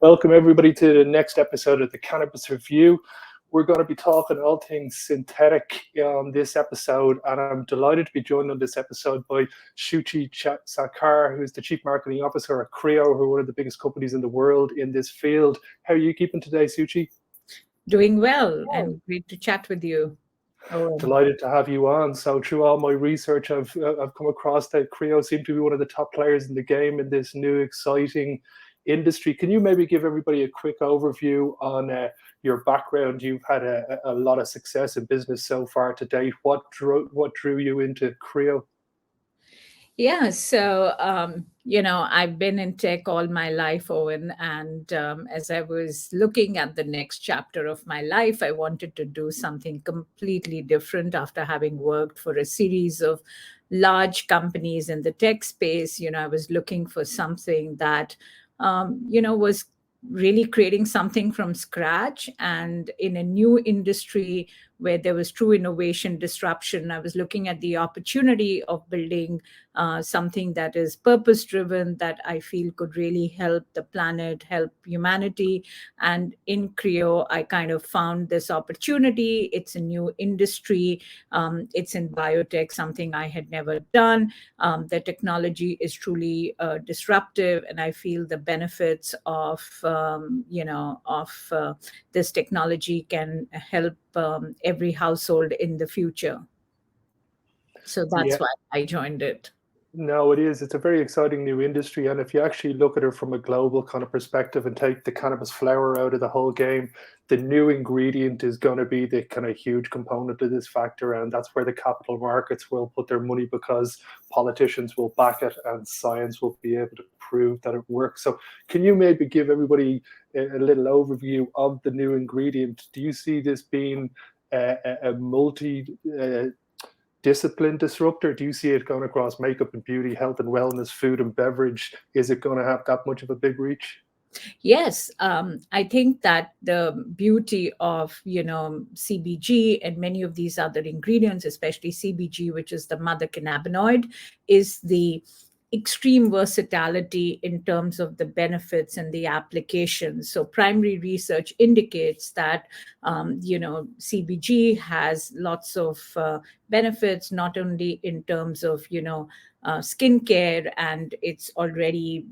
Welcome everybody to the next episode of the Cannabis Review. We're going to be talking all things synthetic on this episode, and I'm delighted to be joined on this episode by Shuchi Sarkar, who's the Chief Marketing Officer at Creo, who are one of the biggest companies in the world in this field. How are you keeping today, Shuchi? Doing well, and great to chat with you. Delighted to have you on. So through all my research, I've come across that Creo seem to be one of the top players in the game in this new exciting industry. Can you maybe give everybody a quick overview on your background? You've had a lot of success in business so far to date. What drew you into Creo? Yeah, so I've been in tech all my life, Owen, and as I was looking at the next chapter of my life, I wanted to do something completely different after having worked for a series of large companies in the tech space. I was looking for something that was really creating something from scratch and in a new industry where there was true innovation disruption. I was looking at the opportunity of building something that is purpose driven, that I feel could really help the planet, help humanity. And in Creo, I kind of found this opportunity. It's a new industry. It's in biotech, something I had never done. The technology is truly disruptive, and I feel the benefits of this technology can help every household in the future. So that's why I joined it. No, it is. It's a very exciting new industry. And if you actually look at it from a global kind of perspective and take the cannabis flower out of the whole game, the new ingredient is going to be the kind of huge component of this factor. And that's where the capital markets will put their money, because politicians will back it and science will be able to prove that it works. So can you maybe give everybody a little overview of the new ingredient? Do you see this being a multi discipline disruptor? Do you see it going across makeup and beauty, health and wellness, food and beverage? Is it going to have that much of a big reach? Yes, I think that the beauty of CBG and many of these other ingredients, especially CBG, which is the mother cannabinoid, is the extreme versatility in terms of the benefits and the applications. So primary research indicates that CBG has lots of benefits, not only in terms of skincare, and it's already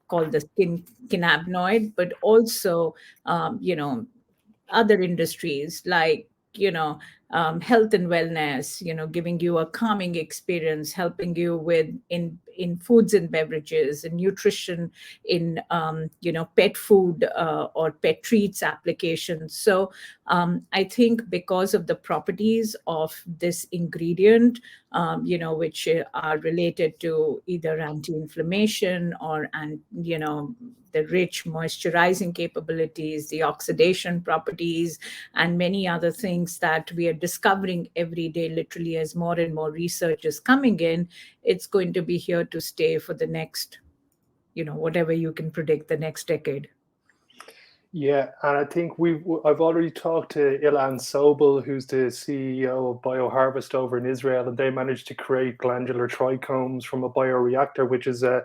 called the skin cannabinoid, but also other industries like health and wellness, giving you a calming experience, helping you with in foods and beverages, and nutrition in pet food or pet treats applications. So I think because of the properties of this ingredient, which are related to either anti-inflammation or the rich moisturizing capabilities, the oxidation properties, and many other things that we are discovering every day, literally, as more and more research is coming in. It's going to be here to stay for the next, whatever you can predict, the next decade. Yeah, and I think I've already talked to Ilan Sobel, who's the CEO of BioHarvest over in Israel, and they managed to create glandular trichomes from a bioreactor, which is a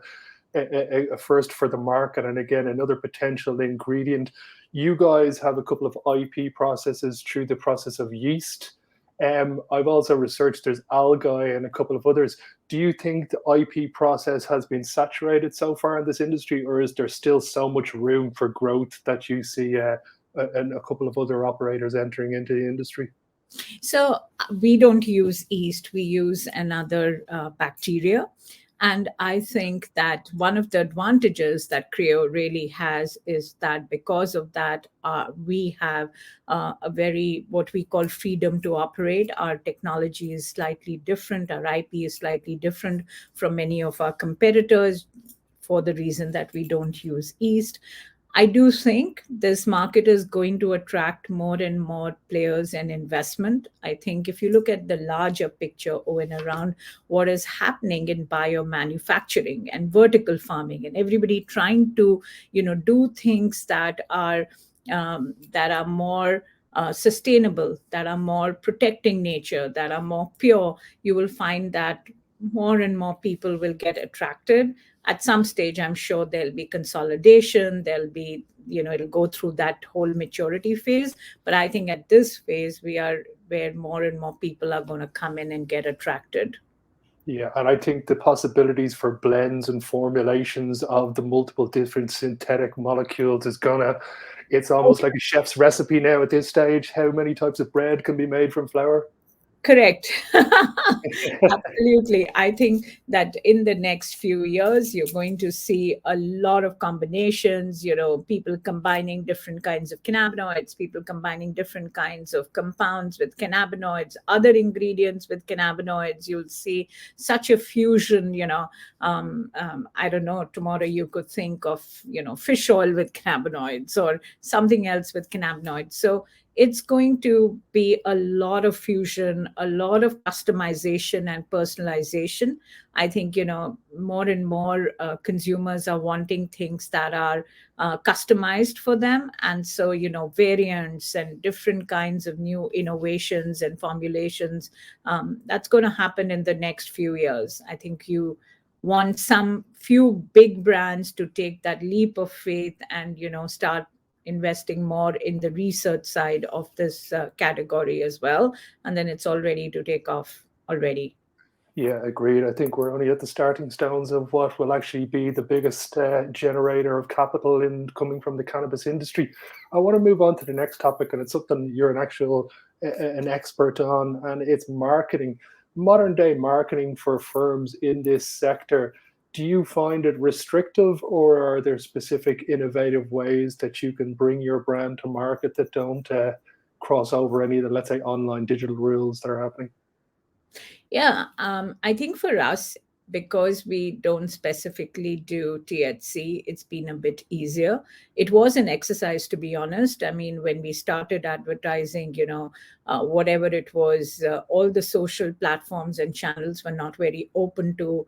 first for the market, and again another potential ingredient. You guys have a couple of IP processes through the process of yeast. I've also researched there's algae and a couple of others. Do you think the IP process has been saturated so far in this industry, or is there still so much room for growth that you see and a couple of other operators entering into the industry? So we don't use yeast, we use another bacteria. And I think that one of the advantages that Creo really has is that because of that, we have a very, what we call, freedom to operate. Our technology is slightly different. Our IP is slightly different from many of our competitors for the reason that we don't use yeast. I do think this market is going to attract more and more players and investment. I think if you look at the larger picture, Owen, around what is happening in biomanufacturing and vertical farming, and everybody trying to, do things that are more sustainable, that are more protecting nature, that are more pure, you will find that more and more people will get attracted. at some stage, I'm sure there'll be consolidation, there'll be, it'll go through that whole maturity phase. But I think at this phase, we are where more and more people are going to come in and get attracted. Yeah, and I think the possibilities for blends and formulations of the multiple different synthetic molecules is gonna, it's almost like a chef's recipe now at this stage. How many types of bread can be made from flour? Correct. Absolutely. I think that in the next few years, you're going to see a lot of combinations, people combining different kinds of cannabinoids, people combining different kinds of compounds with cannabinoids, other ingredients with cannabinoids. You'll see such a fusion, I don't know, tomorrow you could think of, fish oil with cannabinoids or something else with cannabinoids. So it's going to be a lot of fusion, a lot of customization and personalization. I think, more and more consumers are wanting things that are customized for them. And so, variants and different kinds of new innovations and formulations, that's going to happen in the next few years. I think you want some few big brands to take that leap of faith and, start investing more in the research side of this category as well. And then it's all ready to take off already. Yeah, agreed. I think we're only at the starting stones of what will actually be the biggest generator of capital in coming from the cannabis industry. I want to move on to the next topic, and it's something you're an expert on, and it's marketing, modern day marketing for firms in this sector. Do you find it restrictive, or are there specific innovative ways that you can bring your brand to market that don't cross over any of the, let's say, online digital rules that are happening? Yeah, I think for us, because we don't specifically do THC, it's been a bit easier. It was an exercise, to be honest. I mean, when we started advertising, whatever it was, all the social platforms and channels were not very open to,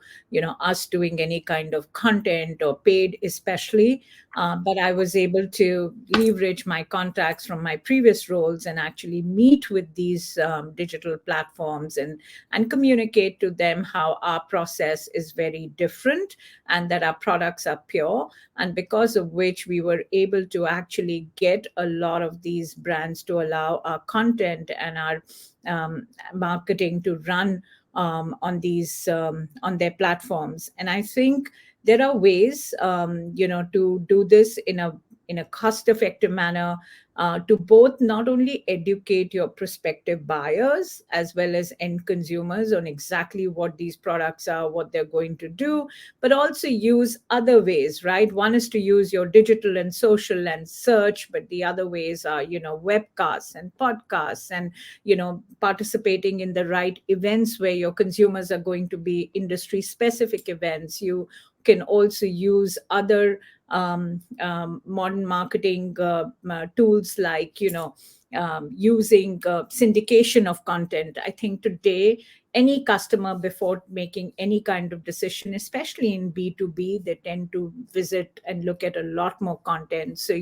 us doing any kind of content or paid, especially. But I was able to leverage my contacts from my previous roles and actually meet with these digital platforms and communicate to them how our process is very different and that our products are pure. And because of which we were able to actually get a lot of these brands to allow our content and our marketing to run on their platforms. And I think there are ways, to do this in a cost-effective manner, to both not only educate your prospective buyers as well as end consumers on exactly what these products are, what they're going to do, but also use other ways, right? One is to use your digital and social and search, but the other ways are, webcasts and podcasts and, participating in the right events where your consumers are going to be industry specific events. You can also use other modern marketing tools like using syndication of content. I think today any customer, before making any kind of decision, especially in B2B, they tend to visit and look at a lot more content. So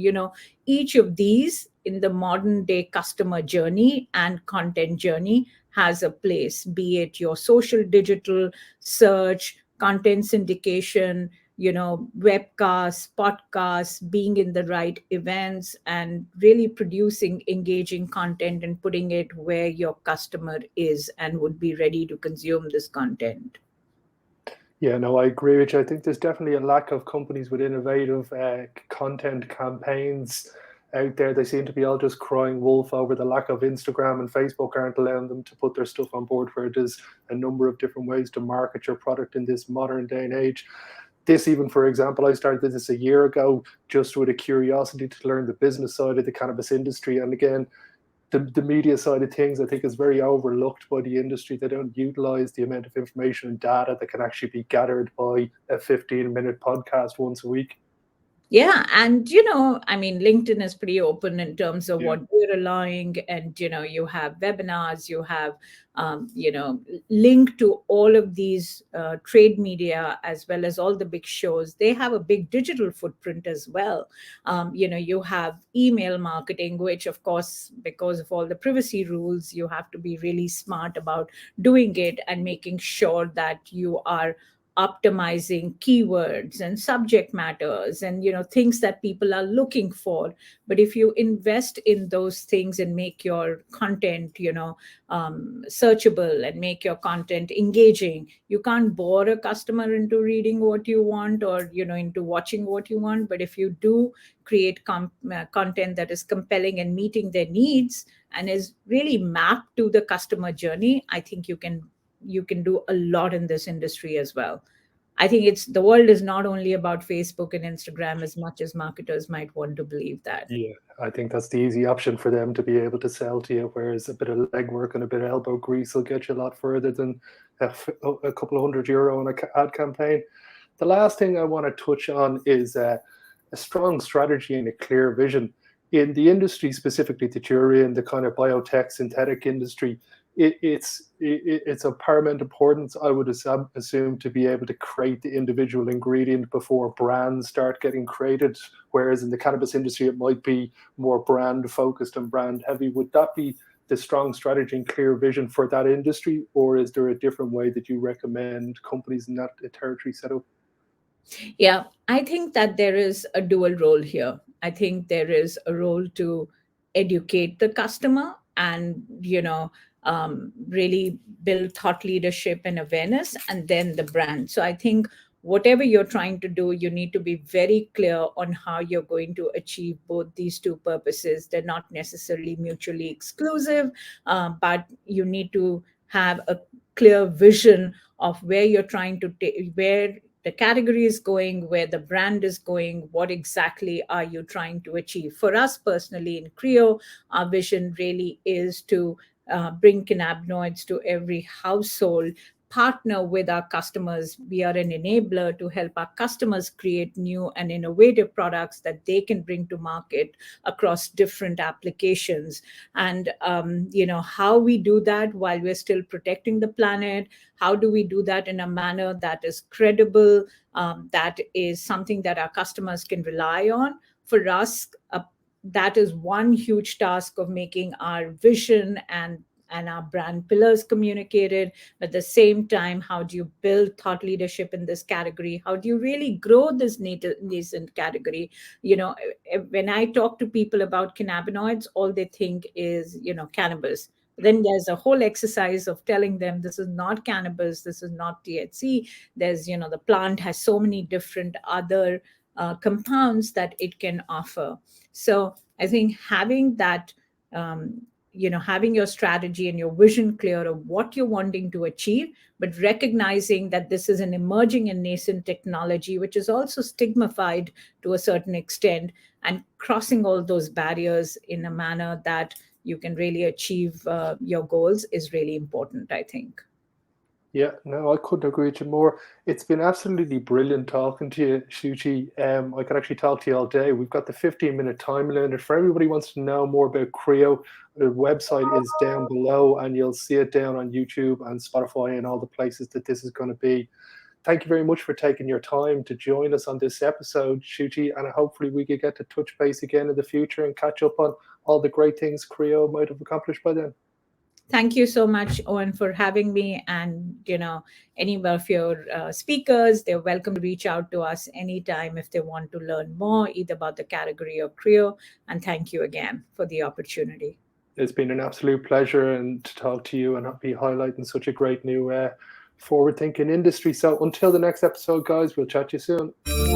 each of these in the modern day customer journey and content journey has a place, be it your social, digital, search, content syndication, webcasts, podcasts, being in the right events, and really producing engaging content and putting it where your customer is and would be ready to consume this content. Yeah, no, I agree with you. I think there's definitely a lack of companies with innovative content campaigns out there. They seem to be all just crying wolf over the lack of Instagram, and Facebook aren't allowing them to put their stuff on board, where there's a number of different ways to market your product in this modern day and age. This, even for example, I started this a year ago just with a curiosity to learn the business side of the cannabis industry. And again, the media side of things, I think, is very overlooked by the industry. They don't utilize the amount of information and data that can actually be gathered by a 15-minute podcast once a week. Yeah, and I mean, LinkedIn is pretty open in terms of what they're allowing, and you have webinars, you have link to all of these trade media as well as all the big shows. They have a big digital footprint as well. You have email marketing, which of course, because of all the privacy rules, you have to be really smart about doing it and making sure that you are optimizing keywords and subject matters and things that people are looking for. But if you invest in those things and make your content searchable and make your content engaging, you can't bore a customer into reading what you want or into watching what you want. But if you do create content that is compelling and meeting their needs and is really mapped to the customer journey, I think you can do a lot in this industry as well. I think it's the world is not only about Facebook and Instagram as much as marketers might want to believe that. Yeah, I think that's the easy option for them to be able to sell to you, whereas a bit of legwork and a bit of elbow grease will get you a lot further than a couple of €100 on an ad campaign. The last thing I want to touch on is a strong strategy and a clear vision. In the industry specifically that you're in, the kind of biotech synthetic industry, it's of paramount importance, I would assume, to be able to create the individual ingredient before brands start getting created. Whereas in the cannabis industry, it might be more brand focused and brand heavy. Would that be the strong strategy and clear vision for that industry, or is there a different way that you recommend companies in that territory set up? Yeah, I think that there is a dual role here. I think there is a role to educate the customer and, really build thought leadership and awareness, and then the brand. So I think whatever you're trying to do, you need to be very clear on how you're going to achieve both these two purposes. They're not necessarily mutually exclusive, but you need to have a clear vision of where you're trying to take, where the category is going, where the brand is going, what exactly are you trying to achieve. For us personally in Creo, our vision really is to bring cannabinoids to every household, partner with our customers. We are an enabler to help our customers create new and innovative products that they can bring to market across different applications. And how we do that while we're still protecting the planet, how do we do that in a manner that is credible, that is something that our customers can rely on. For us, that is one huge task of making our vision and our brand pillars communicated. At the same time, how do you build thought leadership in this category? How do you really grow this nascent category? When I talk to people about cannabinoids, all they think is cannabis. Then there's a whole exercise of telling them this is not cannabis, this is not THC. There's the plant has so many different other compounds that it can offer. So I think having that, having your strategy and your vision clear of what you're wanting to achieve, but recognizing that this is an emerging and nascent technology, which is also stigmatized to a certain extent, and crossing all those barriers in a manner that you can really achieve your goals is really important, I think. Yeah, no, I couldn't agree with you more. It's been absolutely brilliant talking to you, Shuchi. I could actually talk to you all day. We've got the 15-minute time limit. For everybody who wants to know more about Creo, the website is down below, and you'll see it down on YouTube and Spotify and all the places that this is going to be. Thank you very much for taking your time to join us on this episode, Shuchi, and hopefully we could get to touch base again in the future and catch up on all the great things Creo might have accomplished by then. Thank you so much, Owen, for having me. And, any of your speakers, they're welcome to reach out to us anytime if they want to learn more, either about the category or Creo. And thank you again for the opportunity. It's been an absolute pleasure and to talk to you and be highlighting such a great new forward-thinking industry. So until the next episode, guys, we'll chat to you soon.